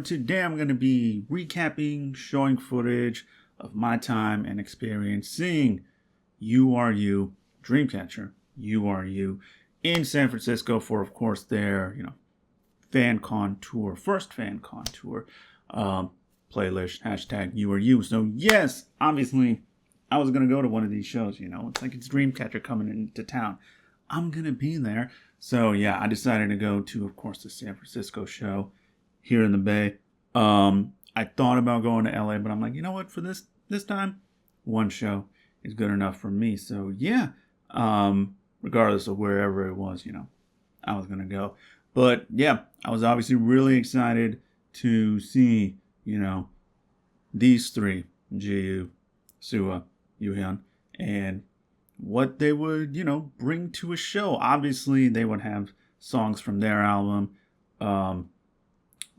today I'm going to be recapping, showing footage of my time and experience seeing URU, Dreamcatcher URU, in San Francisco for, of course, their, FanCon tour, first FanCon tour, playlist, hashtag URU. So yes, obviously, I was going to go to one of these shows, it's like it's Dreamcatcher coming into town. I'm going to be there. So yeah, I decided to go to, of course, the San Francisco show here in the Bay. I thought about going to LA, but I'm like, you know what, for this time, one show is good enough for me. So yeah, regardless of wherever it was, I was going to go. But yeah, I was obviously really excited to see, these three, GU, Sua, Yuhyun, and what they would, bring to a show. Obviously, they would have songs from their album,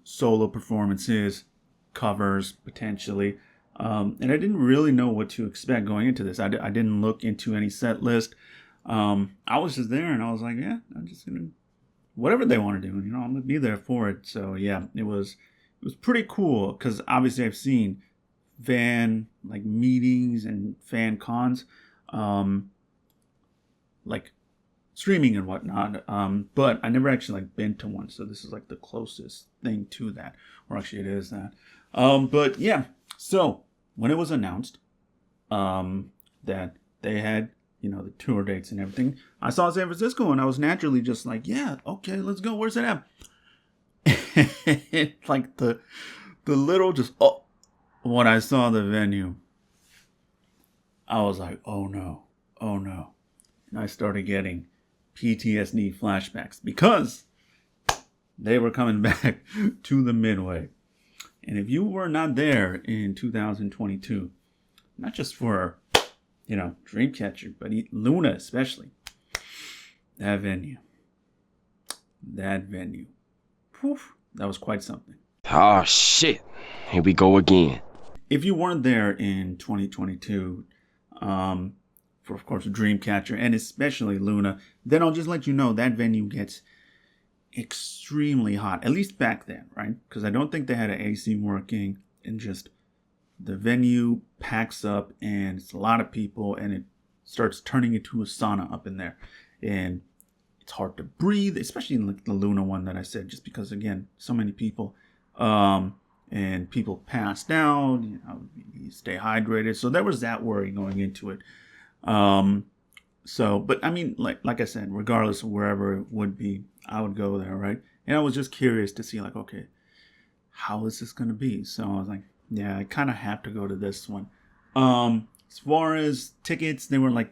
solo performances, covers, potentially. And I didn't really know what to expect going into this. I didn't look into any set list. I was just there, and I was like, yeah, I'm just going to, whatever they want to do, I'm going to be there for it. So, yeah, it was pretty cool, because obviously I've seen fan, meetings and fan cons, streaming and whatnot, but I never actually been to one, so this is the closest thing to that, or actually it is that. But yeah, so when it was announced that they had the tour dates and everything, I saw San Francisco and I was naturally just like, yeah, okay, let's go. Where's it at? the little just when I saw the venue, I was like, oh no, and I started getting PTSD flashbacks because they were coming back to the Midway. And if you were not there in 2022, not just for, Dreamcatcher, but Luna especially, that venue, poof, that was quite something. Oh, shit. Here we go again. If you weren't there in 2022, for, of course, Dreamcatcher and especially Luna, then I'll just let you know that venue gets extremely hot, at least back then, right? Because I don't think they had an AC working, and just the venue packs up and it's a lot of people and it starts turning into a sauna up in there. And it's hard to breathe, especially in the Luna one that I said, just because, again, so many people. And people pass out, you stay hydrated. So there was that worry going into it. But I mean, like I said, regardless of wherever it would be, I would go there, right? And I was just curious to see, okay, how is this going to be? So I was like, yeah, I kind of have to go to this one. As far as tickets, they were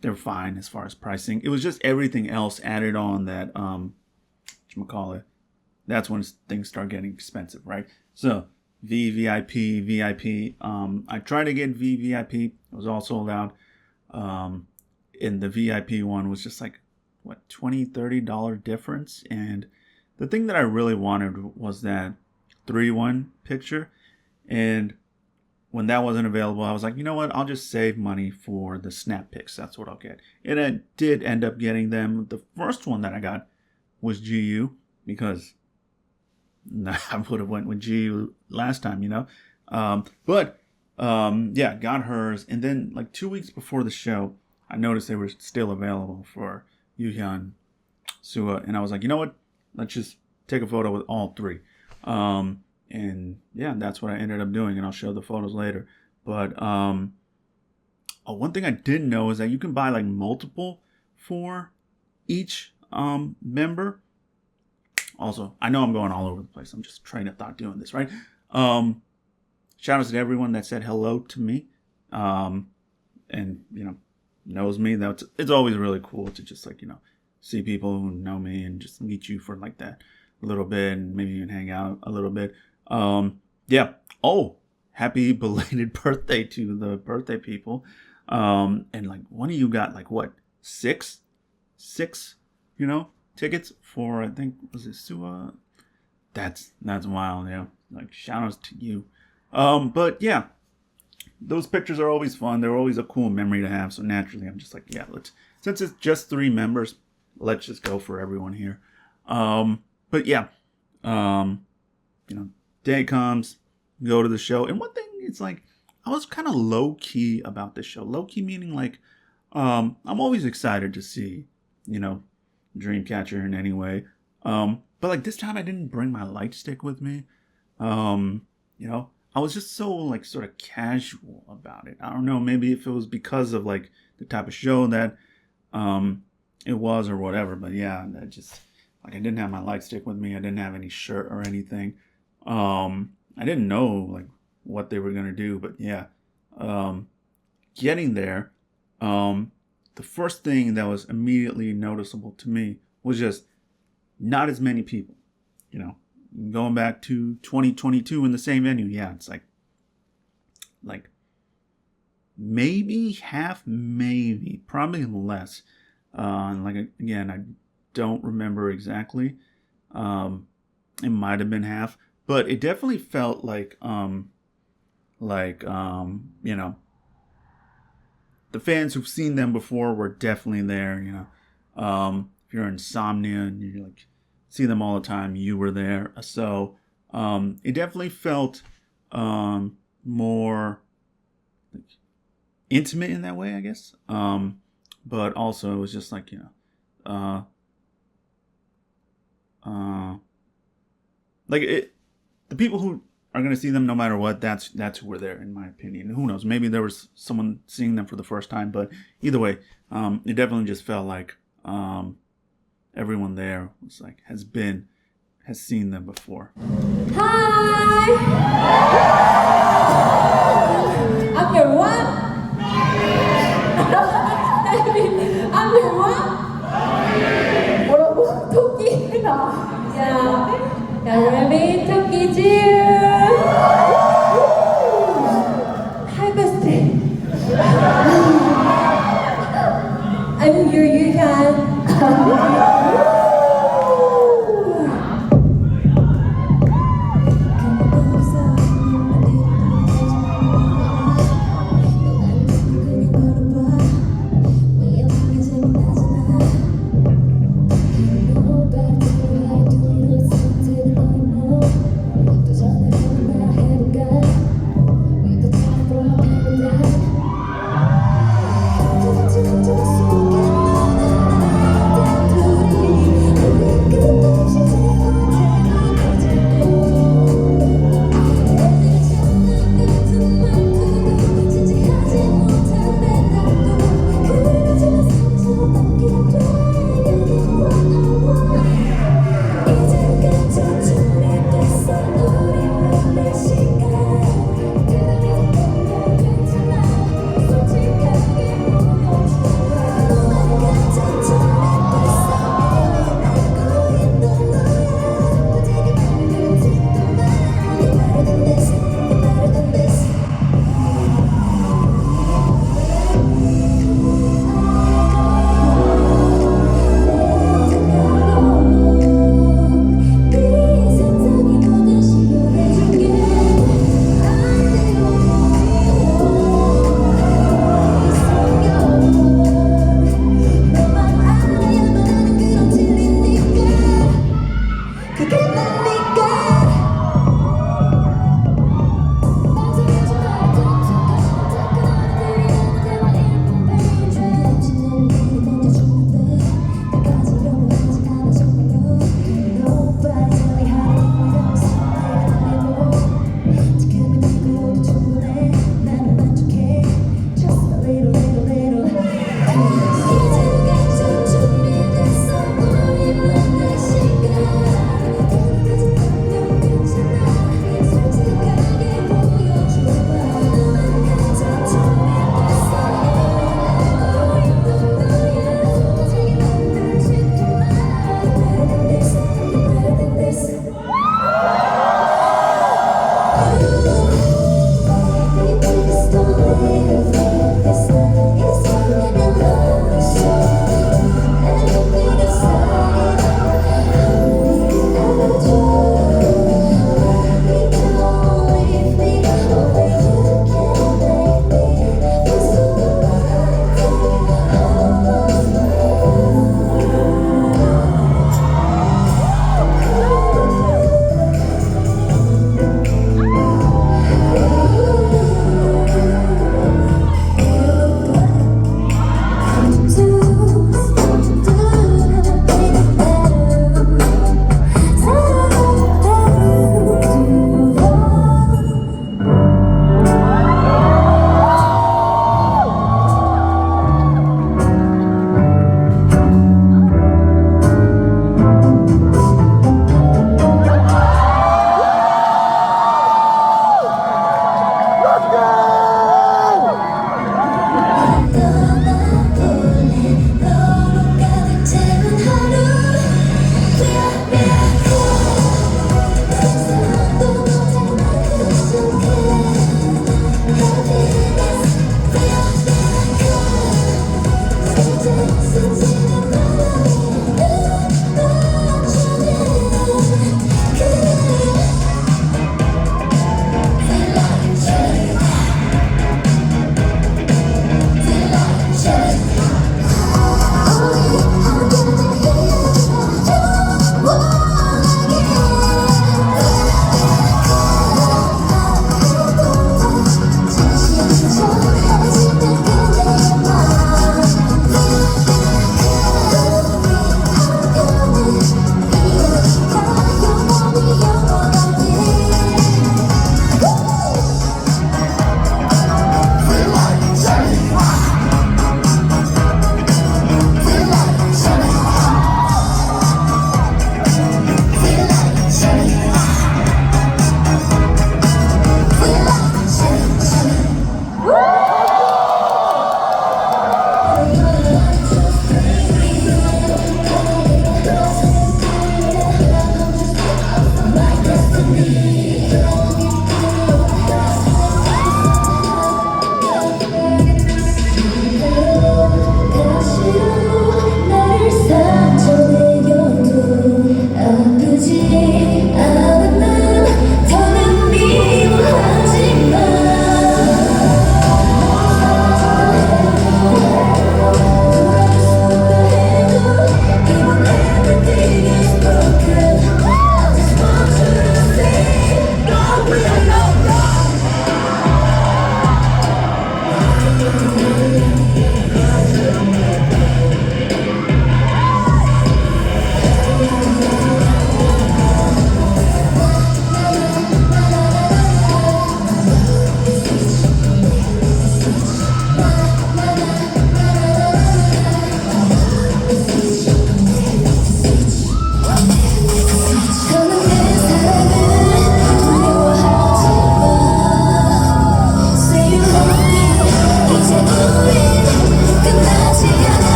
they're fine as far as pricing. It was just everything else added on that, whatchamacallit, that's when things start getting expensive, right? So VVIP, VIP. I tried to get VVIP. It was all sold out. And the VIP one was just $20, $30 difference. And the thing that I really wanted was that 3-1 picture. And when that wasn't available, I was like, you know what? I'll just save money for the snap pics. That's what I'll get. And I did end up getting them. The first one that I got was GU, because I would have went with GU last time, But got hers. And then 2 weeks before the show, I noticed they were still available for Yuhyun, Sua. And I was like, you know what? Let's just take a photo with all three. And yeah, that's what I ended up doing. And I'll show the photos later. But one thing I didn't know is that you can buy multiple for each member. Also, I know I'm going all over the place. I'm just train of thought doing this, right? Shout out to everyone that said hello to me. And, knows me. It's always really cool to just, see people who know me and just meet you for that little bit and maybe even hang out a little bit. Yeah. Oh, happy belated birthday to the birthday people. And one of you got six, tickets for, I think, was it Sua? That's wild, yeah. Shout outs to you. But yeah, those pictures are always fun. They're always a cool memory to have. So naturally, I'm just yeah, since it's just 3 members, let's just go for everyone here. But yeah, You know, day comes, go to the show. And one thing, it's like, I was kind of low key about this show. Low key meaning like, I'm always excited to see, you know, Dreamcatcher in any way. But like this time I didn't bring my light stick with me. You know, I was just so like sort of casual about it. I don't know, maybe if it was because of like the type of show that it was or whatever. But yeah, I just like I didn't have my light stick with me. I didn't have any shirt or anything. I didn't know like what they were gonna do, but yeah. Getting there, the first thing that was immediately noticeable to me was just not as many people. You know, going back to 2022 in the same venue, yeah, it's like maybe half, maybe probably less. Like again, I don't remember exactly. It might have been half, but it definitely felt like you know, the fans who've seen them before were definitely there. You know, if you're Insomnia and you like see them all the time, you were there. So it definitely felt more like, intimate in that way, I guess. But also it was just like, you know, like it, the people who are going to see them no matter what, that's who were there, in my opinion. Who knows, maybe there was someone seeing them for the first time, but either way, it definitely just felt like everyone there was like has seen them before. Hi, I'm your what? I'm your what? 뭐라고? 토끼? 야, rabbit, 토끼지. Hi, bestie. I'm your Yuhan.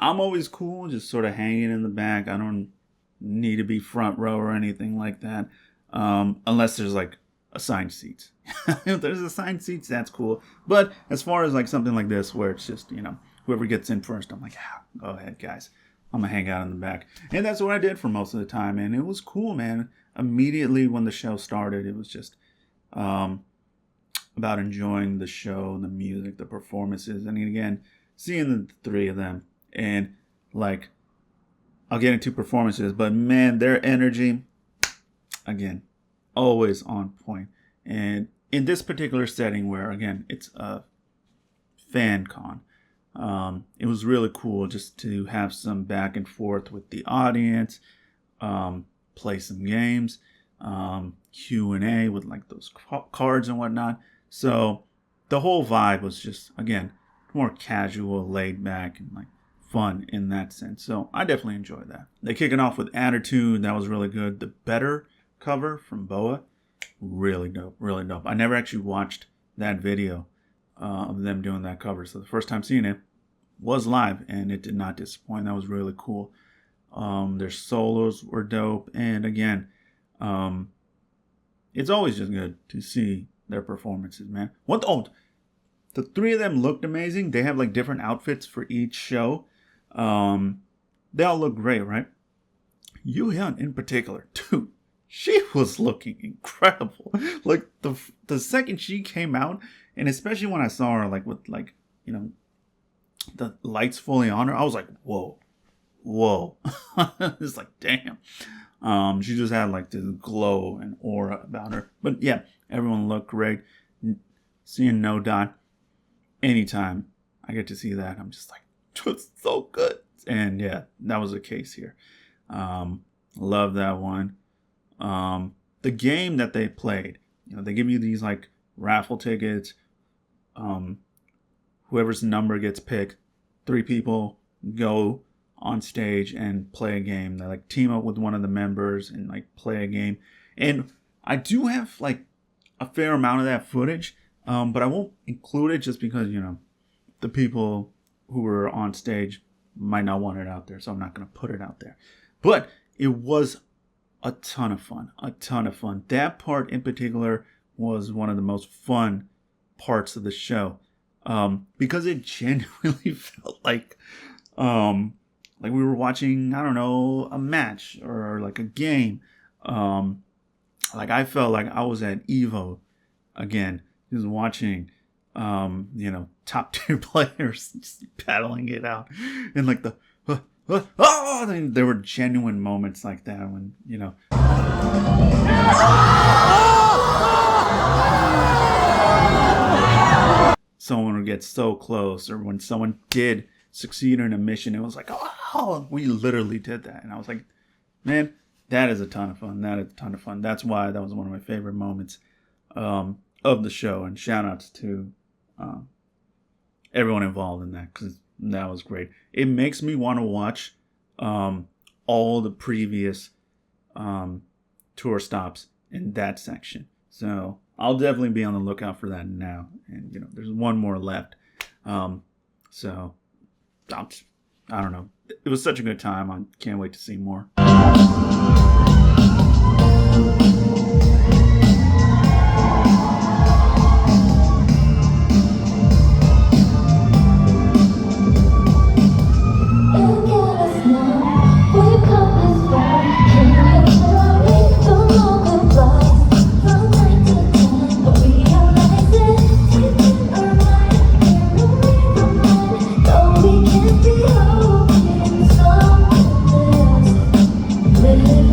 I'm always cool, just sort of hanging in the back. I don't need to be front row or anything like that, unless there's like assigned seats. If there's assigned seats, that's cool. But as far as like something like this, where it's just whoever gets in first, I'm like, go ahead, guys. I'm gonna hang out in the back, and that's what I did for most of the time, and it was cool, man. Immediately when the show started, it was just about enjoying the show, the music, the performances, and again, seeing the three of them. And like, I'll get into performances, but man, their energy, again, always on point. And in this particular setting where, again, it's a FanCon, it was really cool just to have some back and forth with the audience, play some games, Q&A with like those cards and whatnot. So the whole vibe was just, again, more casual, laid back, and like fun in that sense. So I definitely enjoyed that. They kick it off with Attitude. That was really good. The Better cover from Boa, really dope, really dope. I never actually watched that video of them doing that cover. So the first time seeing it was live, and it did not disappoint. That was really cool. Their solos were dope. And again, it's always just good to see their performances, man. The three of them looked amazing. They have like different outfits for each show. They all look great, right? Yuhyun in particular, dude, she was looking incredible. Like the second she came out, and especially when I saw her like with like, the lights fully on her, I was like, whoa. It's like, damn. She just had like this glow and aura about her. But yeah, everyone looked great. Seeing No Dot, anytime I get to see that, I'm just like, it's so good. And yeah, that was the case here. Love that one. The game that they played, they give you these like raffle tickets. Whoever's number gets picked, 3 people go on stage and play a game. They like team up with one of the members and like play a game. And I do have like a fair amount of that footage, but I won't include it just because, the people who were on stage might not want it out there. So I'm not going to put it out there. But it was a ton of fun. That part in particular was one of the most fun parts of the show, because it genuinely felt like we were watching, I don't know, a match or like a game. Like I felt like I was at Evo again, just watching, top tier players just battling it out, and like there were genuine moments like that when someone would get so close, or when someone did succeed in a mission, it was like, oh, we literally did that. And I was like, man, that is a ton of fun. That's why that was one of my favorite moments of the show. And shout outs to everyone involved in that, because that was great. It makes me want to watch all the previous tour stops in that section. So I'll definitely be on the lookout for that now. And there's one more left. So I don't know. It was such a good time. I can't wait to see more. Living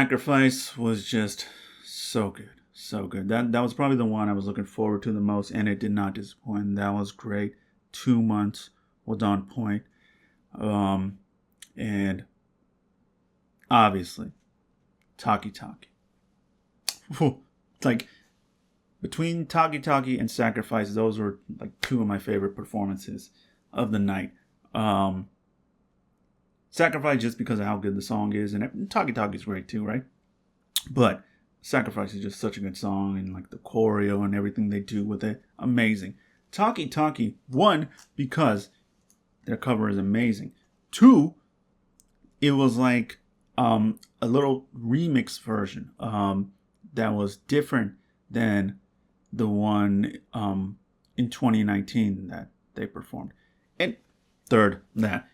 Sacrifice was just so good. So good. That was probably the one I was looking forward to the most, and it did not disappoint. That was great. 2 months was on point. And obviously, Taki Taki. It's like between Taki Taki and Sacrifice, those were like 2 of my favorite performances of the night. Sacrifice just because of how good the song is, and Taki Taki is great too, right? But Sacrifice is just such a good song, and like the choreo and everything they do with it, amazing. Taki Taki, 1, because their cover is amazing. 2, it was like a little remix version that was different than the one in 2019 that they performed. And 3rd, that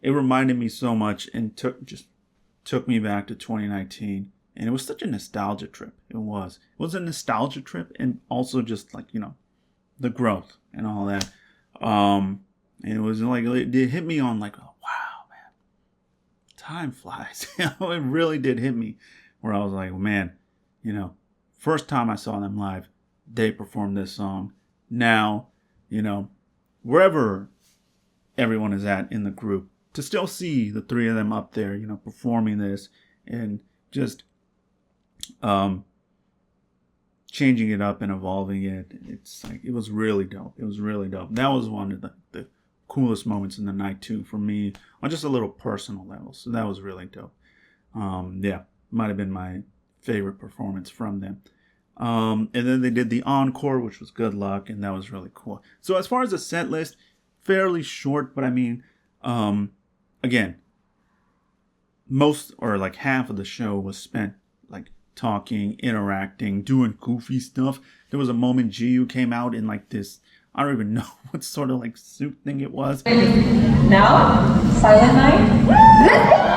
it reminded me so much and took me back to 2019. And it was such a nostalgia trip. It was a nostalgia trip, and also just like, the growth and all that. And it was like, it hit me on like, oh, wow, man, time flies. It really did hit me where I was like, man, first time I saw them live, they performed this song. Now, wherever everyone is at in the group, to still see the 3 of them up there, performing this and just changing it up and evolving it. It's like, it was really dope. It was really dope. That was one of the coolest moments in the night too for me, on just a little personal level. So that was really dope. Yeah, might have been my favorite performance from them. And then they did the encore, which was Good Luck, and that was really cool. So as far as the set list, fairly short, but I mean, again, most or like half of the show was spent like talking, interacting, doing goofy stuff. There was a moment GU came out in like this, I don't even know what sort of like suit thing it was. Now, Silent Night.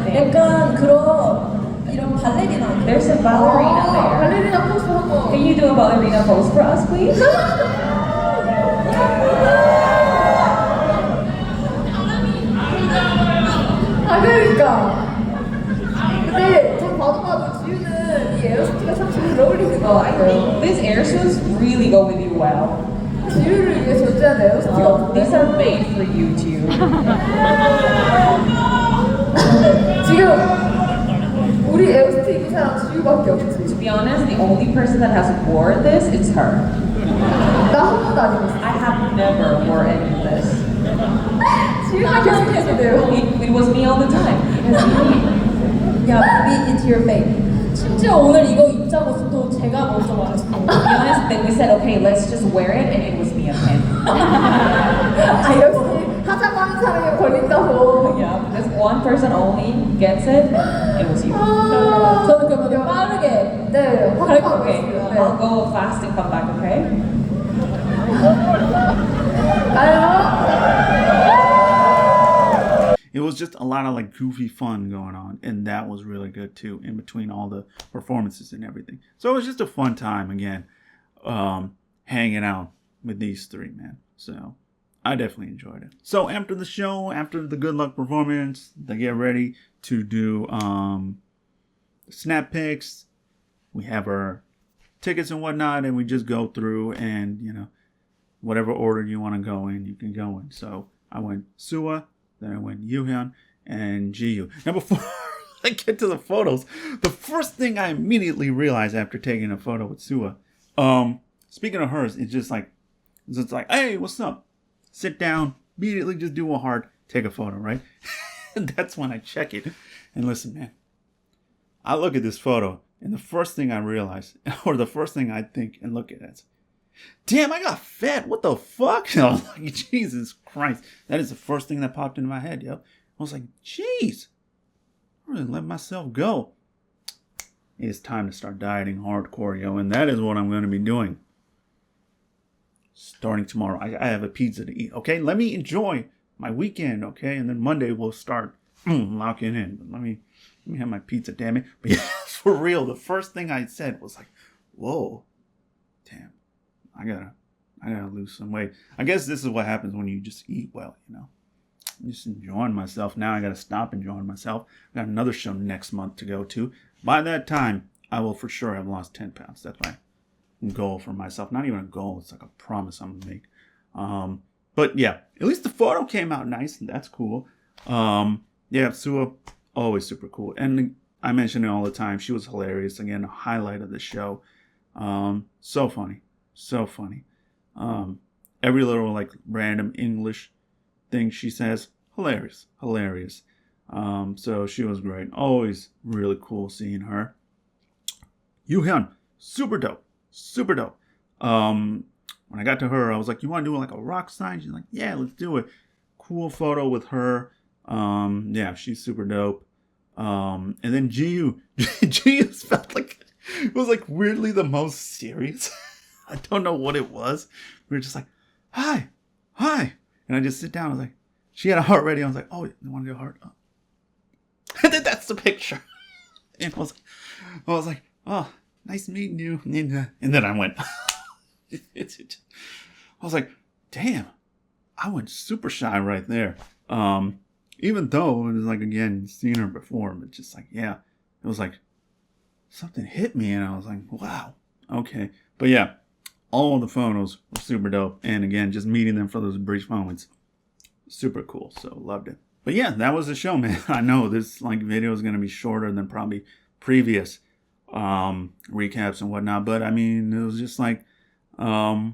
약간 그런 이런 발레리나. There's a ballerina there. 발레리나 포즈 한번. Can you do a ballerina pose for us, please? 아 그러니까. 근데 저 봐도 지우는 이 에어스티가 참 잘 어울리는 거 I 같아요. think these air suits really go with you well. 지우를 위해 존재한 에어스티 같은데. These are made for you too. 지금 우리 에어스티 입은 사람 지우밖에 없지. To be honest, the only person that has worn this is her. 나 한 번도 안 입었어. I have never worn any of this. 지우가 계속 해주세요. It was me all the time. It was me. 야, maybe it's your fate. 심지어 오늘 이거 입자고 또 제가 먼저 말했어요. To be honest, then we said, okay, let's just wear it, and it was me again. 아, 역시 하자고 하는 사람이 걸린다고. Yeah, because one person only gets it, it was you. 저는 그러면 빠르게 네, Okay, 확인하겠습니다. I'll go fast and come back, okay? It was just a lot of like goofy fun going on, and that was really good too, in between all the performances and everything. So it was just a fun time again, hanging out with these 3, man. So I definitely enjoyed it. So after the show, after the Good Luck performance, they get ready to do snap pics. We have our tickets and whatnot, and we just go through, and whatever order you want to go in, you can go in. So I went Sua, then I went Yuhyun, and GU. Now before I get to the photos, the first thing I immediately realized after taking a photo with Sua, speaking of hers, it's just like, hey, what's up? Sit down, immediately just do a heart, take a photo, right? And that's when I check it. And listen, man, I look at this photo, And the first thing I realize, or the first thing I think and look at is, damn, I got fat. What the fuck? I was like, Jesus Christ. That is the first thing that popped into my head, yo. I was like, jeez, I really let myself go. It's time to start dieting hardcore, yo. And that is what I'm going to be doing. Starting tomorrow. I have a pizza to eat, okay? Let me enjoy my weekend, okay? And then Monday we'll start locking in. But let me have my pizza, damn it. But yeah, for real, the first thing I said was like, whoa, damn. I gotta lose some weight. I guess this is what happens when you just eat well, you know. I'm just enjoying myself. Now I gotta stop enjoying myself. I got another show next month to go to. By that time, I will for sure have lost 10 pounds. That's my goal for myself. Not even a goal. It's like a promise I'm gonna make. But yeah, at least the photo came out nice. And that's cool. Yeah, Sua, always super cool. And I mention it all the time. She was hilarious. Again, a highlight of the show. So funny. So funny. Every little like random English thing she says, hilarious. So she was great. Always really cool seeing her. Yoo-hyun, super dope. When I got to her, I was like, you want to do like a rock sign? She's like, yeah, let's do it. Cool photo with her. Yeah, she's super dope. And then Jiu felt like, it was like weirdly the most serious. I don't know what it was. We were just like, hi. And I just sit down. I was like, she had a heart ready. I was like, oh, you want to do a heart? Oh. And then that's the picture. And I was like, oh, nice meeting you. And then I went, I was like, damn, I went super shy right there. Even though it was like, again, seen her before, but just like, yeah, it was like something hit me. And I was like, wow, okay. But yeah. All of the photos were super dope. And again, just meeting them for those brief moments. Super cool. So loved it. But yeah, that was the show, man. I know this like video is going to be shorter than probably previous recaps and whatnot. But I mean, it was just like, I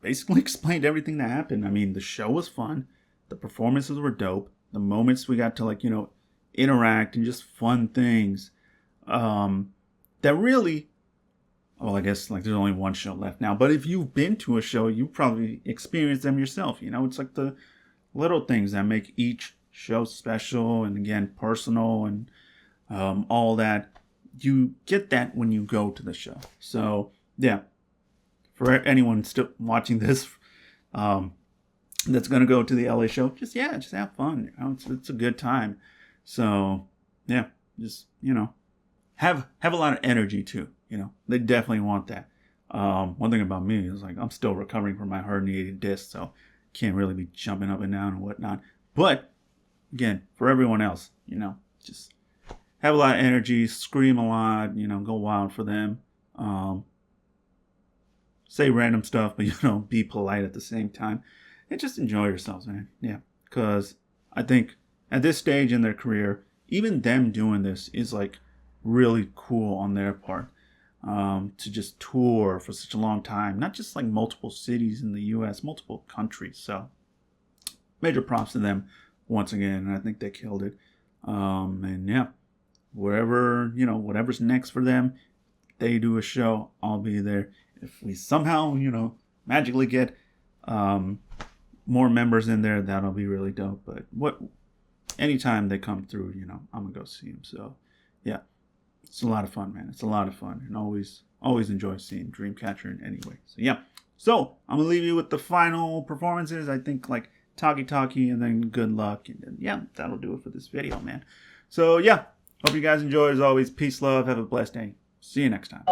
basically explained everything that happened. I mean, the show was fun. The performances were dope. The moments we got to interact and just fun things that really... Well, I guess there's only one show left now. But if you've been to a show, you probably experienced them yourself. You know, it's like the little things that make each show special and, again, personal and all that. You get that when you go to the show. So, yeah. For anyone still watching this that's going to go to the LA show, just have fun. You know, it's a good time. So, yeah, just, have a lot of energy, too. They definitely want that. One thing about me is I'm still recovering from my herniated disc, so can't really be jumping up and down and whatnot. But again, for everyone else, just have a lot of energy, scream a lot, go wild for them. Say random stuff, but be polite at the same time, and just enjoy yourselves, man. Yeah, because I think at this stage in their career, even them doing this is really cool on their part. To just tour for such a long time, not just multiple cities in the U.S., multiple countries. So major props to them once again. And I think they killed it. And yeah, whatever's next for them, they do a show, I'll be there. If we somehow, magically get more members in there, that'll be really dope. But anytime they come through, I'm gonna go see them. So yeah. It's a lot of fun, man. It's a lot of fun. And always enjoy seeing Dreamcatcher in any way. So, yeah. So, I'm going to leave you with the final performances. I think, Talkie, and then Good Luck. And then, yeah, that'll do it for this video, man. So, yeah. Hope you guys enjoyed. As always, peace, love. Have a blessed day. See you next time.